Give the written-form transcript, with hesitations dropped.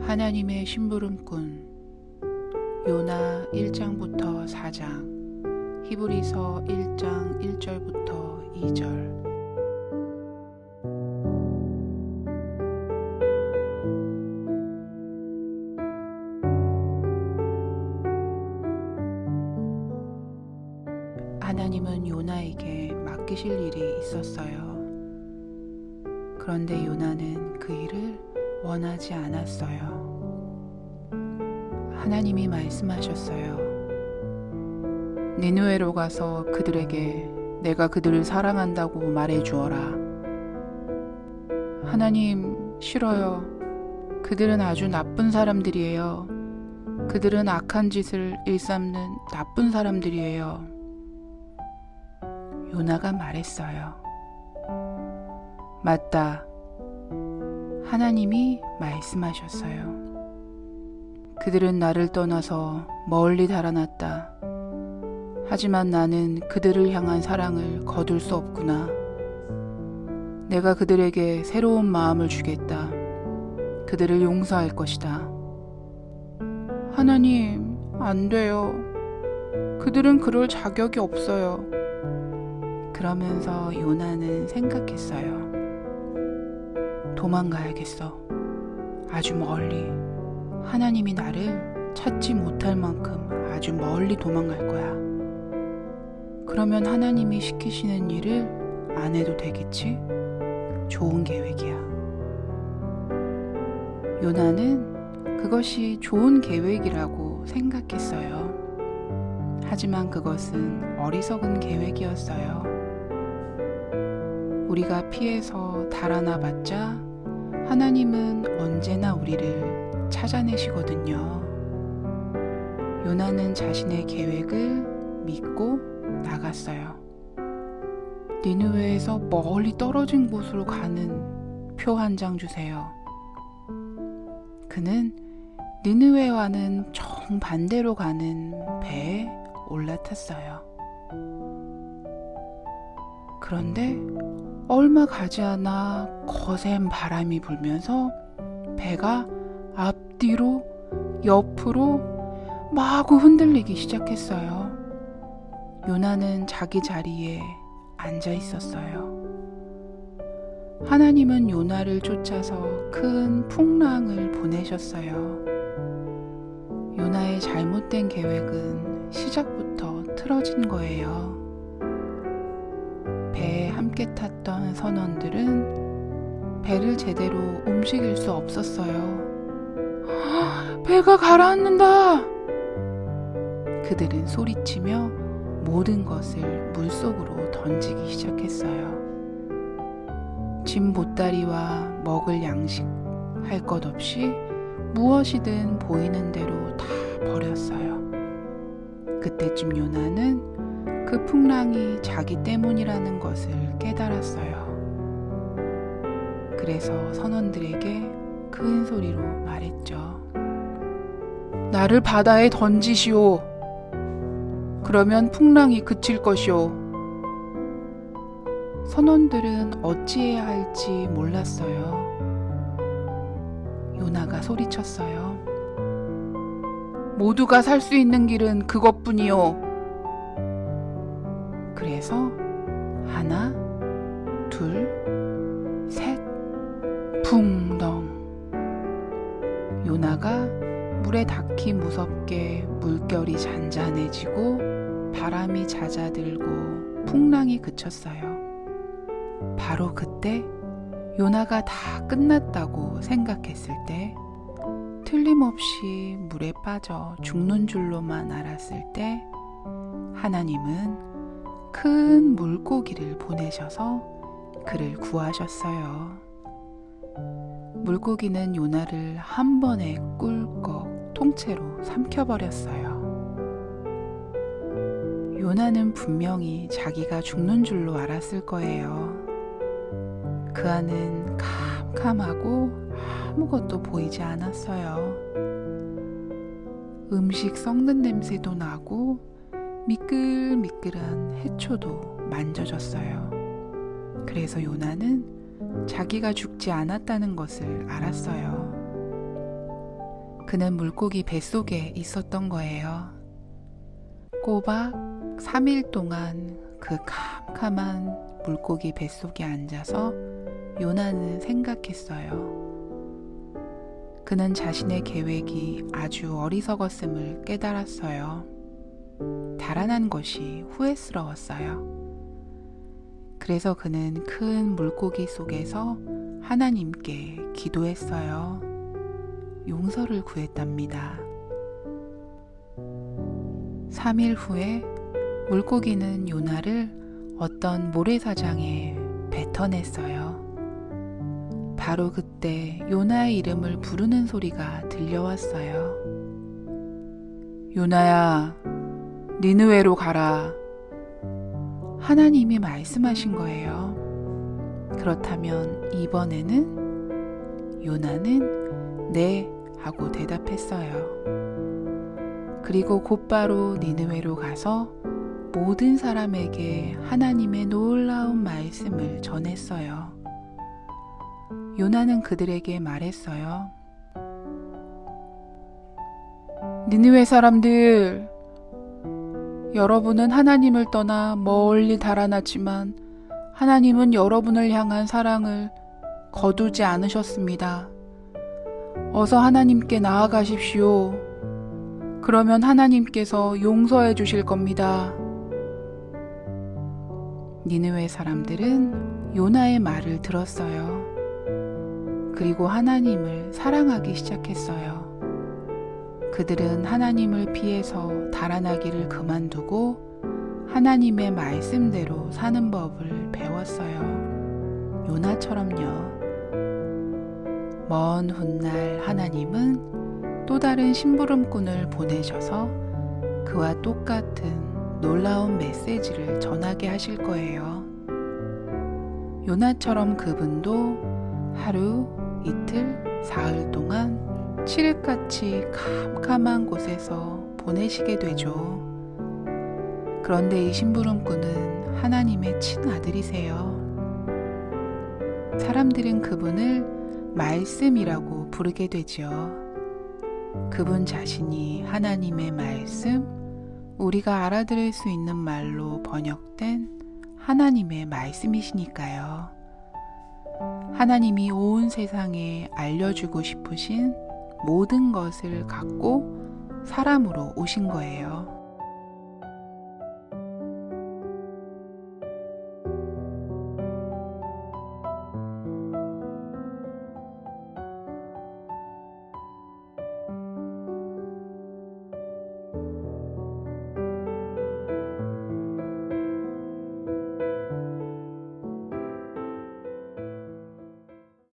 하나님의 심부름꾼 요나 1장부터 4장, 히브리서 1장 1절부터 2절. 하나님은 요나에게 맡기실 일이 있었어요. 그런데 요나는 그 일을 원하지 않았어요. 하나님이 말씀하셨어요. 니느웨로 가서 그들에게 내가 그들을 사랑한다고 말해주어라. 하나님, 싫어요. 그들은 아주 나쁜 사람들이에요. 그들은 악한 짓을 일삼는 나쁜 사람들이에요. 요나가 말했어요. 맞다. 하나님이 말씀하셨어요. 그들은 나를 떠나서 멀리 달아났다. 하지만 나는 그들을 향한 사랑을 거둘 수 없구나. 내가 그들에게 새로운 마음을 주겠다. 그들을 용서할 것이다. 하나님, 안 돼요. 그들은 그럴 자격이 없어요. 그러면서 요나는 생각했어요. 도망가야겠어. 아주 멀리. 하나님이 나를 찾지 못할 만큼 아주 멀리 도망갈 거야. 그러면 하나님이 시키시는 일을 안 해도 되겠지? 좋은 계획이야. 요나는 그것이 좋은 계획이라고 생각했어요. 하지만 그것은 어리석은 계획이었어요. 우리가 피해서 달아나 봤자 하나님은 언제나 우리를 찾아내시거든요. 요나는 자신의 계획을 믿고 나갔어요. 니느웨에서 멀리 떨어진 곳으로 가는 표 한 장 주세요. 그는 니느웨와는 정반대로 가는 배에 올라탔어요. 그런데 얼마 가지 않아 거센 바람이 불면서 배가 앞뒤로 옆으로 마구 흔들리기 시작했어요. 요나는 자기 자리에 앉아 있었어요. 하나님은 요나를 쫓아서 큰 풍랑을 보내셨어요. 요나의 잘못된 계획은 시작부터 틀어진 거예요. 배에 함께 탔던 선원들은 배를 제대로 움직일 수 없었어요. 배가 가라앉는다! 그들은 소리치며 모든 것을 물속으로 던지기 시작했어요. 짐 보따리와 먹을 양식 할 것 없이 무엇이든 보이는 대로 다 버렸어요. 그때쯤 요나는 그 풍랑이 자기 때문이라는 것을 깨달았어요. 그래서 선원들에게 큰 소리로 말했죠. 나를 바다에 던지시오. 그러면 풍랑이 그칠 것이오. 선원들은 어찌해야 할지 몰랐어요. 요나가 소리쳤어요. 모두가 살 수 있는 길은 그것뿐이오. 그래서 하나, 둘, 셋, 붕덩. 요나가 물에 닿기 무섭게 물결이 잔잔해지고 바람이 잦아들고 풍랑이 그쳤어요. 바로 그때 요나가 다 끝났다고 생각했을 때, 틀림없이 물에 빠져 죽는 줄로만 알았을 때, 하나님은 큰 물고기를 보내셔서 그를 구하셨어요. 물고기는 요나를 한 번에 꿀꺽 통째로 삼켜버렸어요. 요나는 분명히 자기가 죽는 줄로 알았을 거예요. 그 안은 캄캄하고 아무것도 보이지 않았어요. 음식 썩는 냄새도 나고 미끌미끌한 해초도 만져졌어요. 그래서 요나는 자기가 죽지 않았다는 것을 알았어요. 그는 물고기 뱃속에 있었던 거예요. 꼬박 3일 동안 그 캄캄한 물고기 뱃속에 앉아서 요나는 생각했어요. 그는 자신의 계획이 아주 어리석었음을 깨달았어요. 달아난 것이 후회스러웠어요. 그래서 그는 큰 물고기 속에서 하나님께 기도했어요. 용서를 구했답니다. 3일 후에 물고기는 요나를 어떤 모래사장에 뱉어냈어요. 바로 그때 요나의 이름을 부르는 소리가 들려왔어요. 요나야, 니느웨로 가라. 하나님이 말씀하신 거예요. 그렇다면 이번에는 요나는 네 하고 대답했어요. 그리고 곧바로 니느웨로 가서 모든 사람에게 하나님의 놀라운 말씀을 전했어요. 요나는 그들에게 말했어요. 니느웨 사람들, 여러분은 하나님을 떠나 멀리 달아났지만 하나님은 여러분을 향한 사랑을 거두지 않으셨습니다. 어서 하나님께 나아가십시오. 그러면 하나님께서 용서해 주실 겁니다. 니느웨 사람들은 요나의 말을 들었어요. 그리고 하나님을 사랑하기 시작했어요. 그들은 하나님을 피해서 달아나기를 그만두고 하나님의 말씀대로 사는 법을 배웠어요. 요나처럼요. 먼 훗날 하나님은 또 다른 심부름꾼을 보내셔서 그와 똑같은 놀라운 메시지를 전하게 하실 거예요. 요나처럼 그분도 하루, 이틀, 사흘 동안 칠흑같이 캄캄한 곳에서 보내시게 되죠. 그런데 이 심부름꾼은 하나님의 친아들이세요. 사람들은 그분을 말씀이라고 부르게 되죠. 그분 자신이 하나님의 말씀, 우리가 알아들을 수 있는 말로 번역된 하나님의 말씀이시니까요. 하나님이 온 세상에 알려주고 싶으신 모든 것을 갖고 사람으로 오신 거예요.